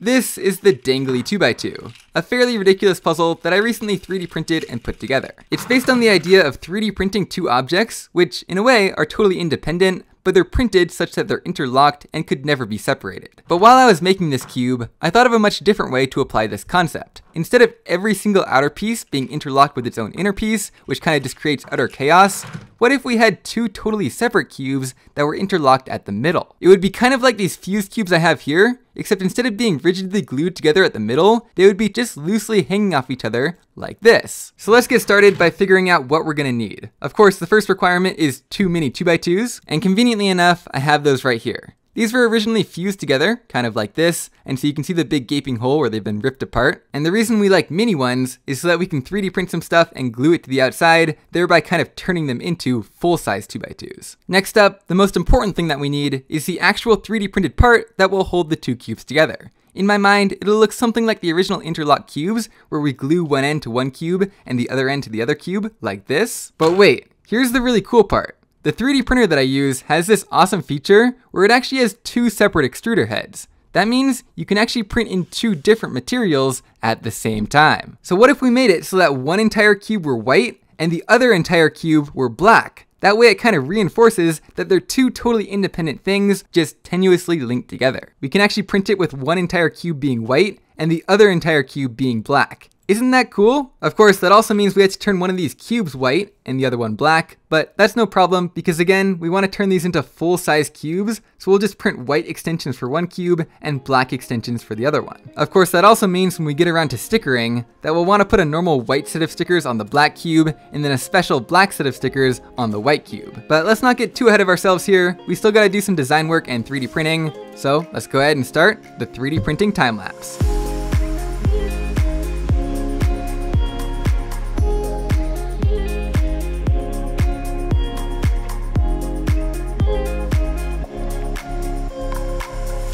This is the dangly 2x2, a fairly ridiculous puzzle that I recently 3D printed and put together. It's based on the idea of 3D printing two objects, which in a way are totally independent, but they're printed such that they're interlocked and could never be separated. But while I was making this cube, I thought of a much different way to apply this concept. Instead of every single outer piece being interlocked with its own inner piece, which kind of just creates utter chaos, what if we had two totally separate cubes that were interlocked at the middle? It would be kind of like these fused cubes I have here, except instead of being rigidly glued together at the middle, they would be just loosely hanging off each other like this. So let's get started by figuring out what we're gonna need. Of course, the first requirement is two mini 2x2s, and conveniently enough, I have those right here. These were originally fused together, kind of like this, and so you can see the big gaping hole where they've been ripped apart. And the reason we like mini ones is so that we can 3D print some stuff and glue it to the outside, thereby kind of turning them into full-size 2x2s. Next up, the most important thing that we need is the actual 3D printed part that will hold the two cubes together. In my mind, it'll look something like the original interlock cubes, where we glue one end to one cube and the other end to the other cube, like this. But wait, here's the really cool part. The 3D printer that I use has this awesome feature where it actually has two separate extruder heads. That means you can actually print in two different materials at the same time. So what if we made it so that one entire cube were white and the other entire cube were black? That way it kind of reinforces that they're two totally independent things, just tenuously linked together. We can actually print it with one entire cube being white and the other entire cube being black. Isn't that cool? Of course, that also means we have to turn one of these cubes white and the other one black, but that's no problem because again, we want to turn these into full-size cubes, so we'll just print white extensions for one cube and black extensions for the other one. Of course, that also means when we get around to stickering, that we'll want to put a normal white set of stickers on the black cube and then a special black set of stickers on the white cube. But let's not get too ahead of ourselves here. We still got to do some design work and 3D printing, so let's go ahead and start the 3D printing time lapse.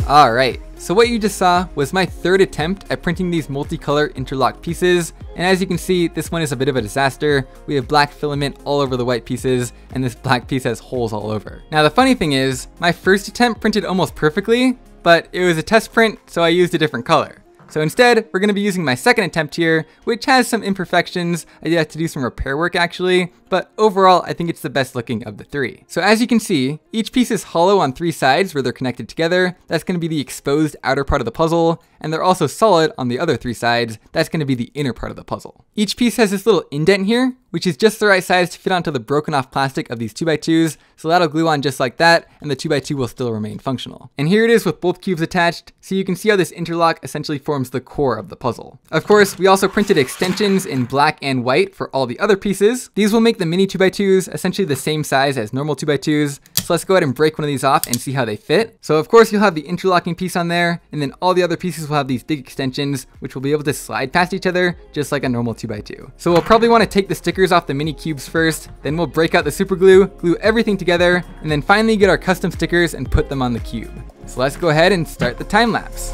Alright, so what you just saw was my third attempt at printing these multicolor interlocked pieces, and as you can see, this one is a bit of a disaster. We have black filament all over the white pieces, and this black piece has holes all over. Now the funny thing is, my first attempt printed almost perfectly, but it was a test print, so I used a different color. So instead, we're going to be using my second attempt here, which has some imperfections. I did have to do some repair work actually, but overall, I think it's the best looking of the three. So as you can see, each piece is hollow on three sides where they're connected together. That's going to be the exposed outer part of the puzzle, and they're also solid on the other three sides. That's going to be the inner part of the puzzle. Each piece has this little indent here, which is just the right size to fit onto the broken off plastic of these 2x2s, so that'll glue on just like that, and the 2x2 will still remain functional. And here it is with both cubes attached, so you can see how this interlock essentially forms the core of the puzzle. Of course, we also printed extensions in black and white for all the other pieces. These will make the mini 2x2s essentially the same size as normal 2x2s, so let's go ahead and break one of these off and see how they fit. So of course you'll have the interlocking piece on there, and then all the other pieces will have these big extensions, which will be able to slide past each other just like a normal 2x2. So we'll probably want to take the stickers off the mini cubes first, then we'll break out the super glue, glue everything together, and then finally get our custom stickers and put them on the cube. So let's go ahead and start the time lapse.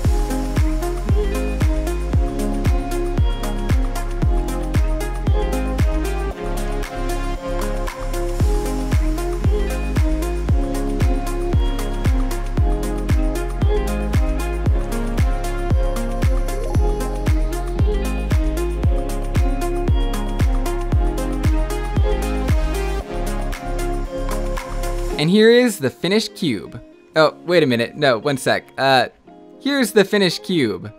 And here is the finished cube. Oh, wait a minute. No, one sec. Here's the finished cube.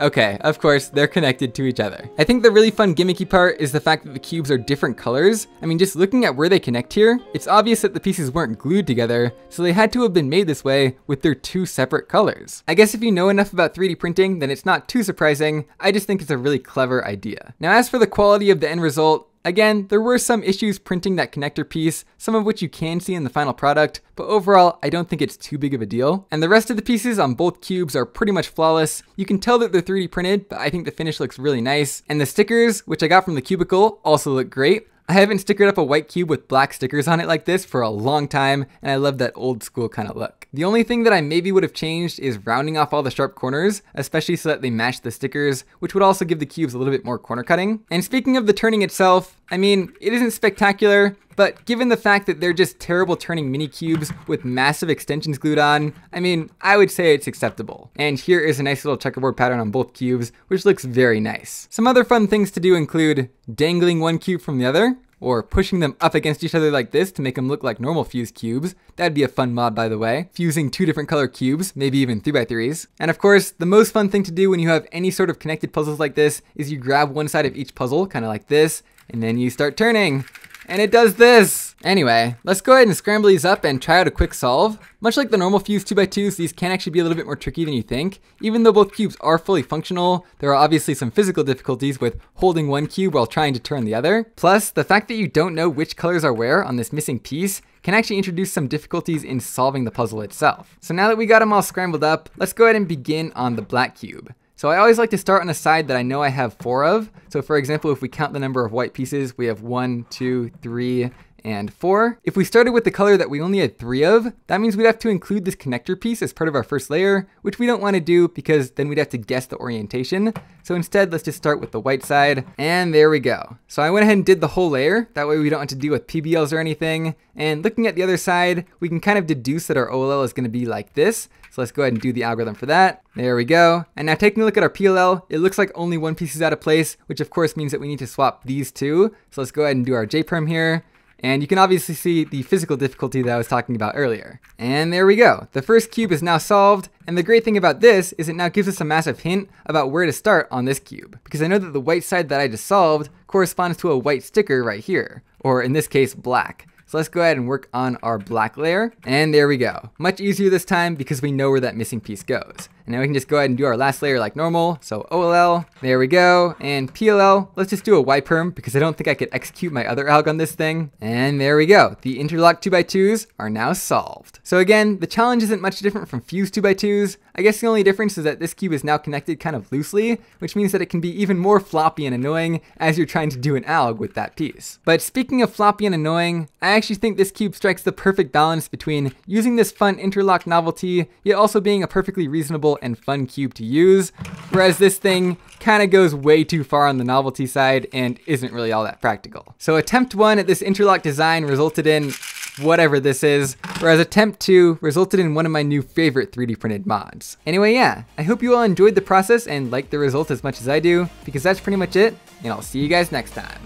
Okay, of course, they're connected to each other. I think the really fun gimmicky part is the fact that the cubes are different colors. I mean, just looking at where they connect here, it's obvious that the pieces weren't glued together, so they had to have been made this way with their two separate colors. I guess if you know enough about 3D printing, then it's not too surprising. I just think it's a really clever idea. Now, as for the quality of the end result, again, there were some issues printing that connector piece, some of which you can see in the final product, but overall, I don't think it's too big of a deal. And the rest of the pieces on both cubes are pretty much flawless. You can tell that they're 3D printed, but I think the finish looks really nice. And the stickers, which I got from the cubicle, also look great. I haven't stickered up a white cube with black stickers on it like this for a long time, and I love that old school kind of look. The only thing that I maybe would have changed is rounding off all the sharp corners, especially so that they match the stickers, which would also give the cubes a little bit more corner cutting. And speaking of the turning itself, I mean, it isn't spectacular, but given the fact that they're just terrible turning mini cubes with massive extensions glued on, I mean, I would say it's acceptable. And here is a nice little checkerboard pattern on both cubes, which looks very nice. Some other fun things to do include dangling one cube from the other, or pushing them up against each other like this to make them look like normal fused cubes. That'd be a fun mod, by the way. Fusing 2 different color cubes, maybe even 3x3s. And of course, the most fun thing to do when you have any sort of connected puzzles like this is you grab one side of each puzzle, kind of like this, and then you start turning. And it does this! Anyway, let's go ahead and scramble these up and try out a quick solve. Much like the normal fused 2x2s, these can actually be a little bit more tricky than you think. Even though both cubes are fully functional, there are obviously some physical difficulties with holding one cube while trying to turn the other. Plus, the fact that you don't know which colors are where on this missing piece can actually introduce some difficulties in solving the puzzle itself. So now that we got them all scrambled up, let's go ahead and begin on the black cube. So I always like to start on a side that I know I have 4 of. So for example, if we count the number of white pieces, we have 1, 2, 3, and 4. If we started with the color that we only had 3 of, that means we'd have to include this connector piece as part of our first layer, which we don't want to do because then we'd have to guess the orientation. So instead, let's just start with the white side, and there we go. So I went ahead and did the whole layer. That way we don't have to deal with PBLs or anything. And looking at the other side, we can kind of deduce that our OLL is going to be like this. So let's go ahead and do the algorithm for that. There we go. And now taking a look at our PLL, it looks like only one piece is out of place, which of course means that we need to swap these two. So let's go ahead and do our JPerm here. And you can obviously see the physical difficulty that I was talking about earlier. And there we go. The first cube is now solved. And the great thing about this is it now gives us a massive hint about where to start on this cube. Because I know that the white side that I just solved corresponds to a white sticker right here. Or in this case, black. So let's go ahead and work on our black layer. And there we go. Much easier this time because we know where that missing piece goes. And now we can just go ahead and do our last layer like normal. So OLL, there we go. And PLL, let's just do a YPerm because I don't think I could execute my other alg on this thing. And there we go. The interlock 2x2s are now solved. So again, the challenge isn't much different from fused 2x2s. I guess the only difference is that this cube is now connected kind of loosely, which means that it can be even more floppy and annoying as you're trying to do an alg with that piece. But speaking of floppy and annoying, I actually think this cube strikes the perfect balance between using this fun interlock novelty, yet also being a perfectly reasonable and fun cube to use, whereas this thing kind of goes way too far on the novelty side and isn't really all that practical. So attempt 1 at this interlock design resulted in whatever this is, whereas attempt 2 resulted in one of my new favorite 3D printed mods. Anyway, yeah, I hope you all enjoyed the process and liked the result as much as I do, because that's pretty much it, and I'll see you guys next time.